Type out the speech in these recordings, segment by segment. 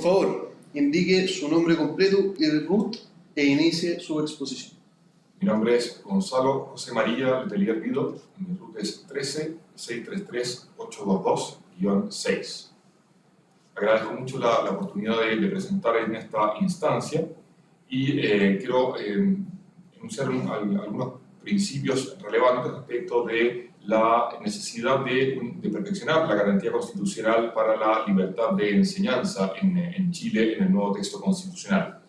favor, indique su nombre completo y RUT e inicie su exposición. Mi nombre es Gonzalo José María Letelier Guido, mi RUT es 13-633-822-6. Agradezco mucho la oportunidad de presentar en esta instancia y quiero enunciar algunos principios relevantes respecto de la necesidad de perfeccionar la garantía constitucional para la libertad de enseñanza en Chile en el nuevo texto constitucional.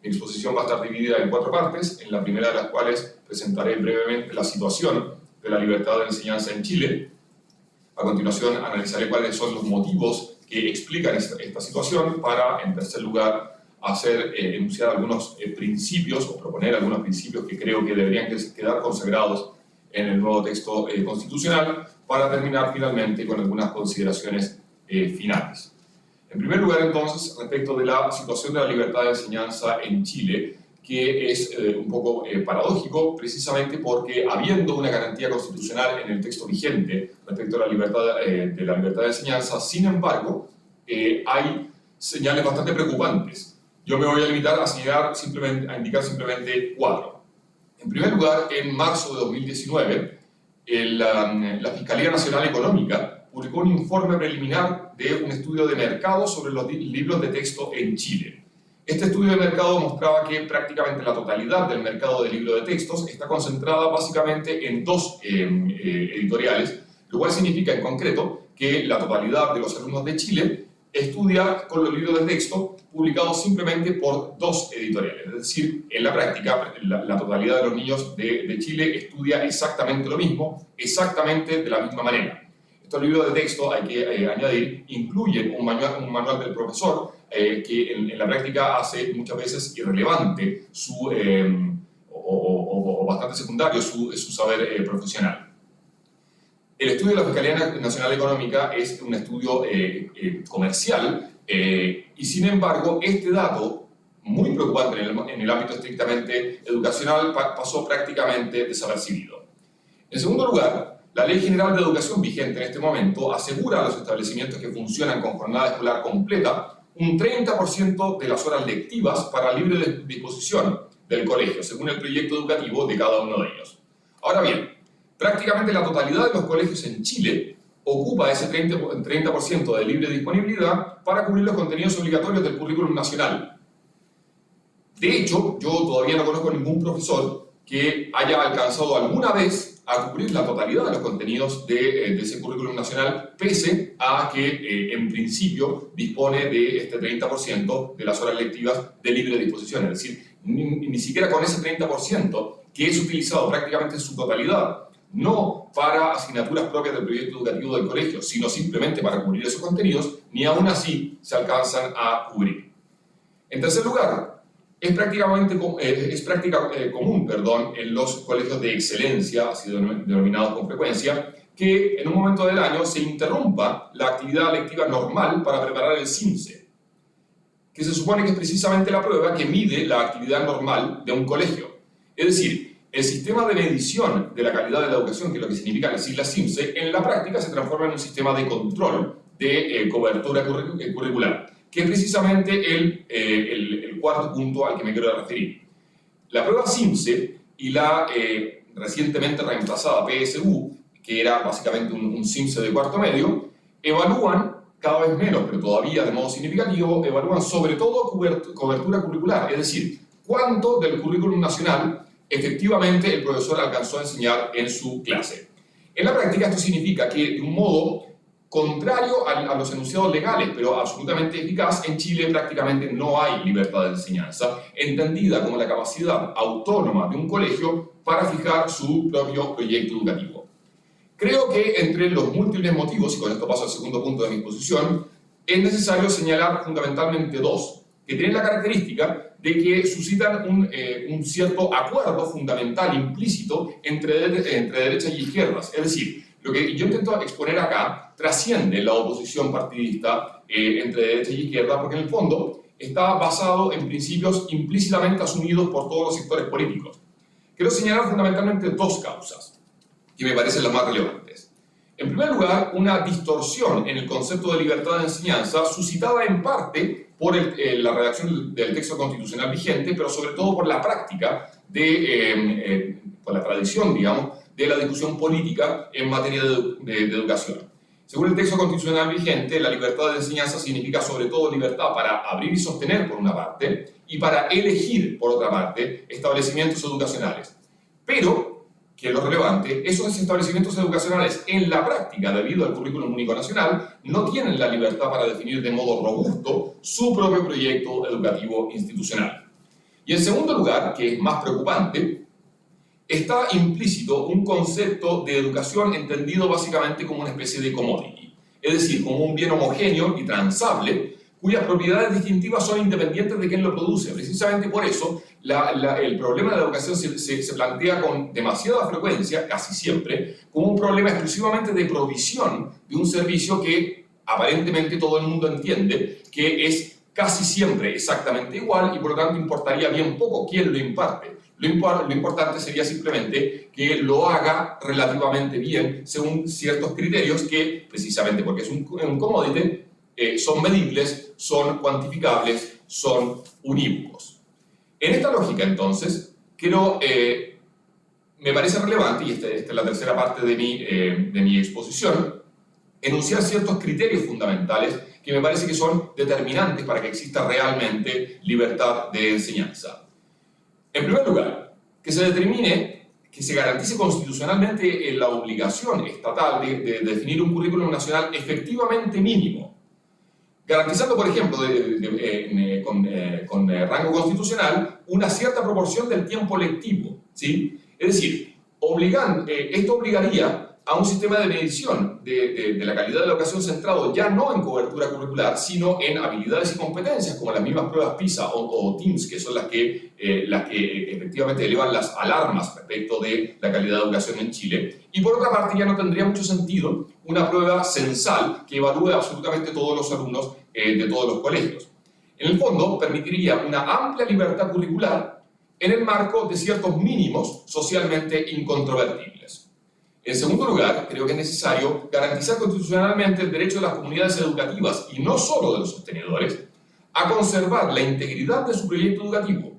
Mi exposición va a estar dividida en 4 partes, en la primera de las cuales presentaré brevemente la situación de la libertad de enseñanza en Chile. A continuación analizaré cuáles son los motivos que explican esta situación para, en tercer lugar, enunciar algunos principios o proponer algunos principios que creo que deberían quedar consagrados en el nuevo texto constitucional, para terminar finalmente con algunas consideraciones finales. En primer lugar, entonces, respecto de la situación de la libertad de enseñanza en Chile, que es un poco paradójico, precisamente porque, habiendo una garantía constitucional en el texto vigente respecto a la libertad de enseñanza, sin embargo, hay señales bastante preocupantes. Yo me voy a limitar a indicar simplemente 4. En primer lugar, en marzo de 2019, la Fiscalía Nacional Económica publicó un informe preliminar de un estudio de mercado sobre los libros de texto en Chile. Este estudio de mercado mostraba que prácticamente la totalidad del mercado de libros de textos está concentrada básicamente en 2 editoriales, lo cual significa en concreto que la totalidad de los alumnos de Chile estudia con los libros de texto publicados simplemente por 2 editoriales. Es decir, en la práctica, la totalidad de los niños de Chile estudia exactamente lo mismo, exactamente de la misma manera. Estos libros de texto, hay que añadir, incluyen un manual del profesor que en la práctica hace muchas veces irrelevante o bastante secundario su saber profesional. El estudio de la Fiscalía Nacional Económica es un estudio comercial y, sin embargo, este dato, muy preocupante en el ámbito estrictamente educacional, pasó prácticamente desapercibido. En segundo lugar, la Ley General de Educación vigente en este momento asegura a los establecimientos que funcionan con jornada escolar completa un 30% de las horas lectivas para libre disposición del colegio, según el proyecto educativo de cada uno de ellos. Ahora bien, prácticamente la totalidad de los colegios en Chile ocupa ese 30% de libre disponibilidad para cubrir los contenidos obligatorios del currículum nacional. De hecho, yo todavía no conozco ningún profesor que haya alcanzado alguna vez a cubrir la totalidad de los contenidos de ese currículum nacional, pese a que en principio dispone de este 30% de las horas lectivas de libre disposición. Es decir, ni siquiera con ese 30% que es utilizado prácticamente en su totalidad, no para asignaturas propias del proyecto educativo del colegio, sino simplemente para cubrir esos contenidos, ni aún así se alcanzan a cubrir. En tercer lugar, es práctica común en los colegios de excelencia, así denominados con frecuencia, que en un momento del año se interrumpa la actividad lectiva normal para preparar el CIMSE, que se supone que es precisamente la prueba que mide la actividad normal de un colegio. Es decir, el sistema de medición de la calidad de la educación, que es lo que significa las siglas CIMSE, en la práctica se transforma en un sistema de control de cobertura curricular, que es precisamente el cuarto punto al que me quiero referir. La prueba CIMSE y la recientemente reemplazada PSU, que era básicamente un CIMSE de cuarto medio, evalúan cada vez menos, pero todavía de modo significativo, evalúan sobre todo cobertura curricular, es decir, cuánto del currículum nacional efectivamente el profesor alcanzó a enseñar en su clase. En la práctica esto significa que, de un modo contrario a los enunciados legales, pero absolutamente eficaz, en Chile prácticamente no hay libertad de enseñanza, entendida como la capacidad autónoma de un colegio para fijar su propio proyecto educativo. Creo que entre los múltiples motivos, y con esto paso al segundo punto de mi exposición, es necesario señalar fundamentalmente 2, que tienen la característica de que suscitan un cierto acuerdo fundamental implícito entre derechas y izquierdas. Es decir, lo que yo intento exponer acá trasciende la oposición partidista entre derecha y izquierda, porque en el fondo está basado en principios implícitamente asumidos por todos los sectores políticos. Quiero señalar fundamentalmente 2 causas que me parecen las más relevantes. En primer lugar, una distorsión en el concepto de libertad de enseñanza suscitada en parte por la redacción del texto constitucional vigente, pero sobre todo por la práctica por la tradición, digamos, de la discusión política en materia de educación. Según el texto constitucional vigente, la libertad de enseñanza significa sobre todo libertad para abrir y sostener por una parte y para elegir por otra parte establecimientos educacionales. Pero, que es lo relevante, esos establecimientos educacionales en la práctica, debido al Currículum Único Nacional, no tienen la libertad para definir de modo robusto su propio proyecto educativo institucional. Y en segundo lugar, que es más preocupante, está implícito un concepto de educación entendido básicamente como una especie de commodity, es decir, como un bien homogéneo y transable, cuyas propiedades distintivas son independientes de quién lo produce. Precisamente por eso, el problema de la educación se plantea con demasiada frecuencia, casi siempre, como un problema exclusivamente de provisión de un servicio que aparentemente todo el mundo entiende que es casi siempre exactamente igual y por lo tanto importaría bien poco quién lo imparte. Lo importante sería simplemente que lo haga relativamente bien según ciertos criterios que, precisamente porque es un commodity, son medibles, son cuantificables, son unívocos. En esta lógica, entonces, me parece relevante, y esta es la tercera parte de mi exposición, enunciar ciertos criterios fundamentales que me parece que son determinantes para que exista realmente libertad de enseñanza. En primer lugar, que se determine, que se garantice constitucionalmente la obligación estatal de definir un currículum nacional efectivamente mínimo, garantizando, por ejemplo, con rango constitucional, una cierta proporción del tiempo lectivo, ¿sí? Es decir, esto obligaría a un sistema de medición de la calidad de la educación centrado ya no en cobertura curricular, sino en habilidades y competencias, como las mismas pruebas PISA o TIMSS, que son las que efectivamente elevan las alarmas respecto de la calidad de educación en Chile. Y por otra parte, ya no tendría mucho sentido una prueba censal que evalúe absolutamente todos los alumnos de todos los colegios. En el fondo, permitiría una amplia libertad curricular en el marco de ciertos mínimos socialmente incontrovertibles. En segundo lugar, creo que es necesario garantizar constitucionalmente el derecho de las comunidades educativas, y no solo de los sostenedores, a conservar la integridad de su proyecto educativo,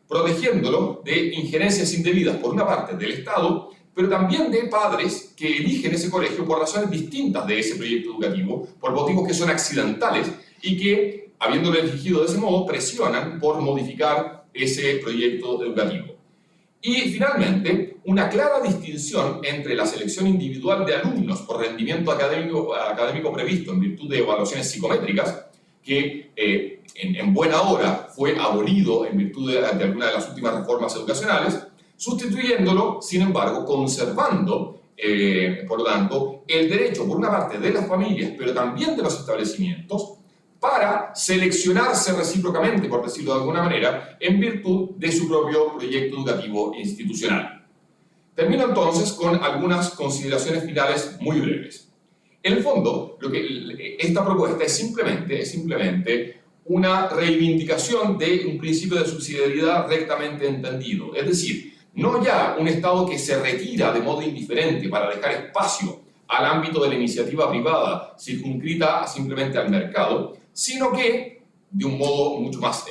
protegiéndolo de injerencias indebidas, por una parte, del Estado, pero también de padres que eligen ese colegio por razones distintas de ese proyecto educativo, por motivos que son accidentales y que, habiéndolo elegido de ese modo, presionan por modificar ese proyecto educativo. Y, finalmente, una clara distinción entre la selección individual de alumnos por rendimiento académico previsto en virtud de evaluaciones psicométricas, que en buena hora fue abolido en virtud de alguna de las últimas reformas educacionales, sustituyéndolo, sin embargo, conservando, por lo tanto, el derecho, por una parte, de las familias, pero también de los establecimientos, para seleccionarse recíprocamente, por decirlo de alguna manera, en virtud de su propio proyecto educativo institucional. Termino entonces con algunas consideraciones finales muy breves. En el fondo, esta propuesta es simplemente una reivindicación de un principio de subsidiariedad rectamente entendido, es decir, no ya un Estado que se retira de modo indiferente para dejar espacio al ámbito de la iniciativa privada circunscrita simplemente al mercado, sino que, de un modo mucho más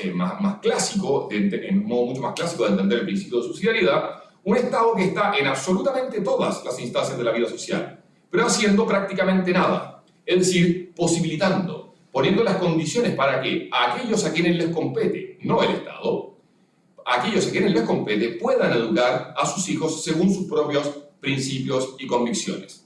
clásico, de entender el principio de subsidiariedad, un Estado que está en absolutamente todas las instancias de la vida social, pero haciendo prácticamente nada, es decir, posibilitando, poniendo las condiciones para que a aquellos a quienes les compete, no el Estado, a aquellos a quienes les compete puedan educar a sus hijos según sus propios principios y convicciones.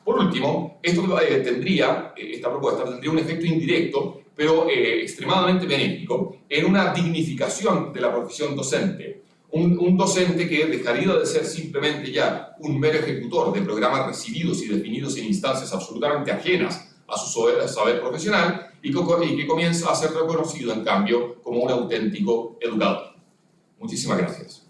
Por último, esta propuesta tendría un efecto indirecto, pero extremadamente benéfico, en una dignificación de la profesión docente. Un docente que dejaría de ser simplemente ya un mero ejecutor de programas recibidos y definidos en instancias absolutamente ajenas a su saber profesional y que comienza a ser reconocido, en cambio, como un auténtico educador. Muchísimas gracias.